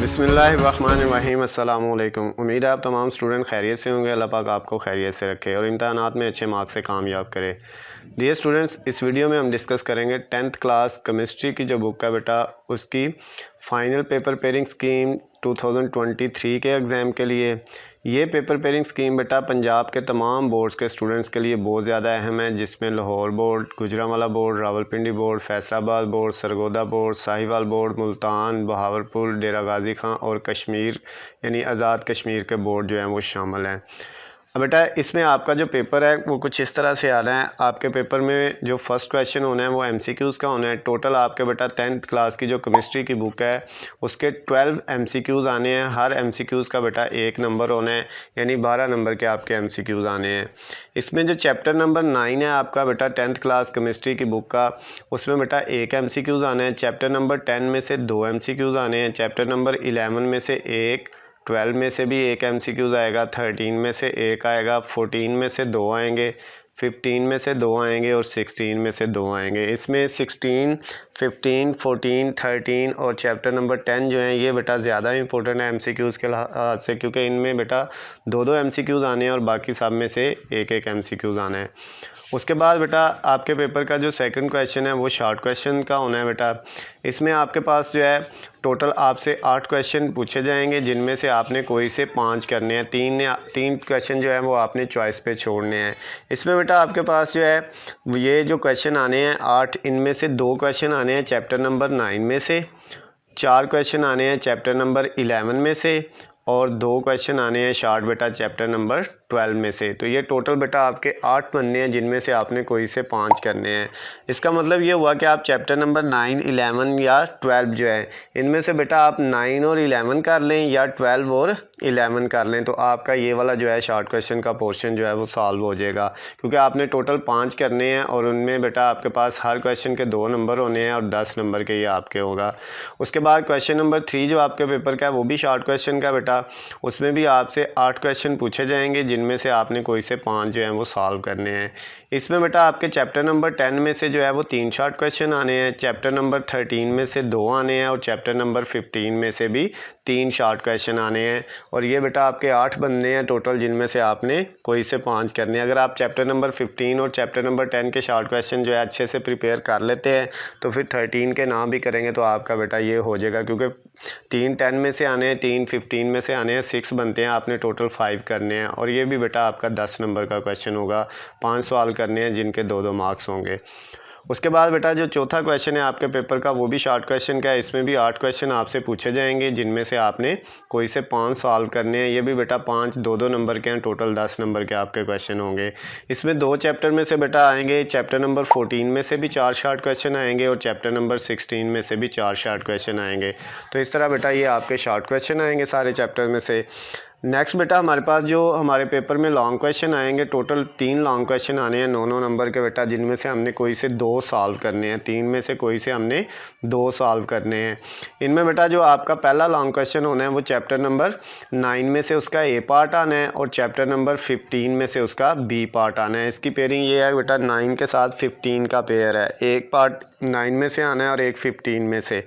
बिस्मिल्लाहिर्रहमानिर्रहीम। अस्सलामु अलैकुम। उम्मीद है आप तमाम स्टूडेंट खैरियत से होंगे। अल्लाह पाक आपको खैरियत से रखे और इम्तहानात में अच्छे मार्क्स से कामयाब करे। डियर स्टूडेंट्स, इस वीडियो में हम डिस्कस करेंगे 10th क्लास केमिस्ट्री की जो बुक है बेटा, उसकी फ़ाइनल पेपर पेयरिंग स्कीम 2023 के एग्ज़ाम के लिए। ये पेपर पेयरिंग स्कीम बेटा पंजाब के तमाम बोर्ड्स के स्टूडेंट्स के लिए बहुत ज़्यादा अहम है, जिसमें Lahore board, Gujranwala board, Rawalpindi board, Faisalabad board, Sargodha board, Sahiwal board, Multan, Bahawalpur, Dera Ghazi Khan और कश्मीर यानी आज़ाद कश्मीर के बोर्ड जो हैं वो शामिल हैं। अब बेटा इसमें आपका जो पेपर है वो कुछ इस तरह से आ रहा है। आपके पेपर में जो फर्स्ट क्वेश्चन होना है वो MCQs का होना है। टोटल आपके बेटा 10th क्लास की जो केमिस्ट्री की बुक है उसके 12 MCQs आने हैं। हर MCQs का बेटा 1 नंबर होना है, यानी 12 नंबर के आपके MCQs आने हैं। इसमें जो चैप्टर नंबर 9 है आपका बेटा 10th क्लास केमिस्ट्री की बुक का, उसमें बेटा 1 MCQs आना है। चैप्टर नंबर 10 में से 2 MCQs आने हैं। चैप्टर नंबर 11 में से 1, 12 में से भी 1 MCQs आएगा, 13 में से 1 आएगा, 14 में से 2 आएंगे, 15 में से 2 आएंगे और 16 में से 2 आएंगे। इसमें 16, 15, 14, 13 और चैप्टर नंबर 10 जो हैं ये बेटा ज़्यादा इंपॉर्टेंट है MCQs के लिहाज से, क्योंकि इनमें बेटा 2-2 MCQs आने हैं और बाकी सब में से 1-1 MCQs आने हैं। उसके बाद बेटा आपके पेपर का जो सेकंड क्वेश्चन है वो शॉर्ट क्वेश्चन का होना है बेटा। इसमें आपके पास जो है टोटल आपसे 8 क्वेश्चन पूछे जाएंगे, जिनमें से आपने कोई से 5 करने हैं। तीन क्वेश्चन जो है वो आपने चॉइस पे छोड़ने हैं। इसमें बेटा आपके पास जो है ये जो क्वेश्चन आने हैं 8, इनमें से 2 क्वेश्चन आने हैं चैप्टर नंबर 9 में से, 4 क्वेश्चन आने हैं चैप्टर नंबर 11 में से और 2 क्वेश्चन आने हैं शॉर्ट बेटा चैप्टर नंबर 12 में से। तो ये टोटल बेटा आपके 8 बनने हैं, जिनमें से आपने कोई से 5 करने हैं। इसका मतलब ये हुआ कि आप चैप्टर नंबर 9, 11 या 12 जो है इनमें से बेटा आप 9 और 11 कर लें या 12 और 11 कर लें, तो आपका ये वाला जो है शॉर्ट क्वेश्चन का पोर्शन जो है वो सॉल्व हो जाएगा, क्योंकि आपने टोटल 5 करने हैं और उनमें बेटा आपके पास हर क्वेश्चन के 2 नंबर होने हैं और 10 नंबर के ये आपके होगा। उसके बाद क्वेश्चन नंबर 3 जो आपके पेपर का है वो भी शॉर्ट क्वेश्चन का बेटा, उसमें भी आपसे 8 क्वेश्चन पूछे जाएंगे, जिनमें से आपने कोई से 5 जो हैं वो सॉल्व करने हैं। इसमें बेटा आपके चैप्टर नंबर 10 में से जो है वो 3 शॉर्ट क्वेश्चन आने हैं, चैप्टर नंबर 13 में से 2 आने हैं और चैप्टर नंबर 15 में से भी 3 शॉर्ट क्वेश्चन आने हैं। और ये बेटा आपके 8 बनने हैं टोटल, जिनमें से आपने कोई से 5 करने हैं। अगर आप चैप्टर नंबर 15 और चैप्टर नंबर 10 के शॉर्ट क्वेश्चन जो है अच्छे से प्रिपेयर कर लेते हैं तो फिर 13 के ना भी करेंगे तो आपका बेटा ये हो जाएगा, क्योंकि 3 10 में से आने हैं, 3 15 में से आने हैं, 6 बनते हैं, आपने टोटल 5 करने हैं। और ये भी बेटा आपका 10 नंबर का क्वेश्चन होगा, 5 सवाल करने हैं जिनके 2-2 मार्क्स होंगे। उसके बाद बेटा जो चौथा क्वेश्चन है आपके पेपर का वो भी शॉर्ट क्वेश्चन का है। इसमें भी 8 क्वेश्चन आपसे पूछे जाएंगे, जिनमें से आपने कोई से 5 सॉल्व करने हैं। ये भी बेटा 5 2-2 नंबर के हैं, टोटल 10 नंबर के आपके क्वेश्चन होंगे। इसमें 2 चैप्टर में से बेटा आएंगे, चैप्टर नंबर 14 में से भी 4 शॉर्ट क्वेश्चन आएंगे और चैप्टर नंबर 16 में से भी 4 शॉर्ट क्वेश्चन आएंगे। तो इस तरह बेटा ये आपके शॉर्ट क्वेश्चन आएंगे सारे चैप्टर में से। नेक्स्ट बेटा हमारे पास जो हमारे पेपर में लॉन्ग क्वेश्चन आएंगे, टोटल 3 लॉन्ग क्वेश्चन आने हैं 9-9 नंबर के बेटा, जिनमें से हमने कोई से 2 सॉल्व करने हैं। 3 में से कोई से हमने 2 सॉल्व करने हैं। इनमें बेटा जो आपका पहला लॉन्ग क्वेश्चन होना है वो चैप्टर नंबर 9 में से उसका A पार्ट आना है और चैप्टर नंबर 15 में से उसका B पार्ट आना है। इसकी पेयरिंग ये है बेटा 9 के साथ 15 का पेयर है, एक पार्ट 9 में से आना है और एक 15 में से।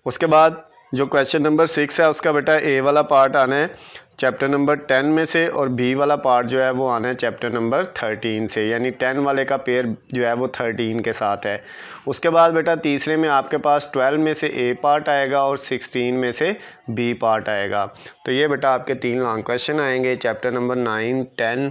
उसके बाद जो क्वेश्चन नंबर 6 है उसका बेटा A वाला पार्ट आना है चैप्टर नंबर 10 में से और B वाला पार्ट जो है वो आना है चैप्टर नंबर 13 से, यानी 10 वाले का पेयर जो है वो 13 के साथ है। उसके बाद बेटा तीसरे में आपके पास 12 में से A पार्ट आएगा और 16 में से B पार्ट आएगा। तो ये बेटा आपके 3 लॉन्ग क्वेश्चन आएंगे चैप्टर नंबर 9, 10,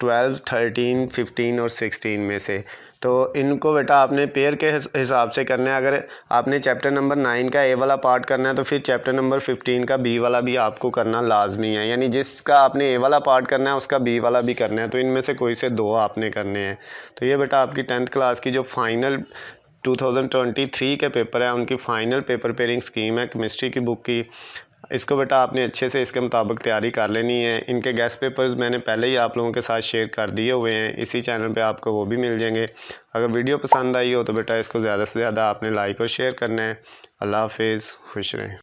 12, 13, 15 और 16 में से। तो इनको बेटा आपने पेयर के हिसाब से करना है। अगर आपने चैप्टर नंबर 9 का A वाला पार्ट करना है तो फिर चैप्टर नंबर 15 का B वाला भी आपको करना लाजमी है, यानी जिसका आपने A वाला पार्ट करना है उसका B वाला भी करना है। तो इनमें से कोई से 2 आपने करने हैं। तो ये बेटा आपकी 10th क्लास की जो फाइनल 2023 के पेपर है उनकी फ़ाइनल पेपर पेयरिंग स्कीम है केमिस्ट्री की बुक की। इसको बेटा आपने अच्छे से इसके मुताबिक तैयारी कर लेनी है। इनके गेस्ट पेपर्स मैंने पहले ही आप लोगों के साथ शेयर कर दिए हुए हैं, इसी चैनल पे आपको वो भी मिल जाएंगे। अगर वीडियो पसंद आई हो तो बेटा इसको ज़्यादा से ज़्यादा आपने लाइक और शेयर करना है। अल्लाह हाफिज़, खुश रहें।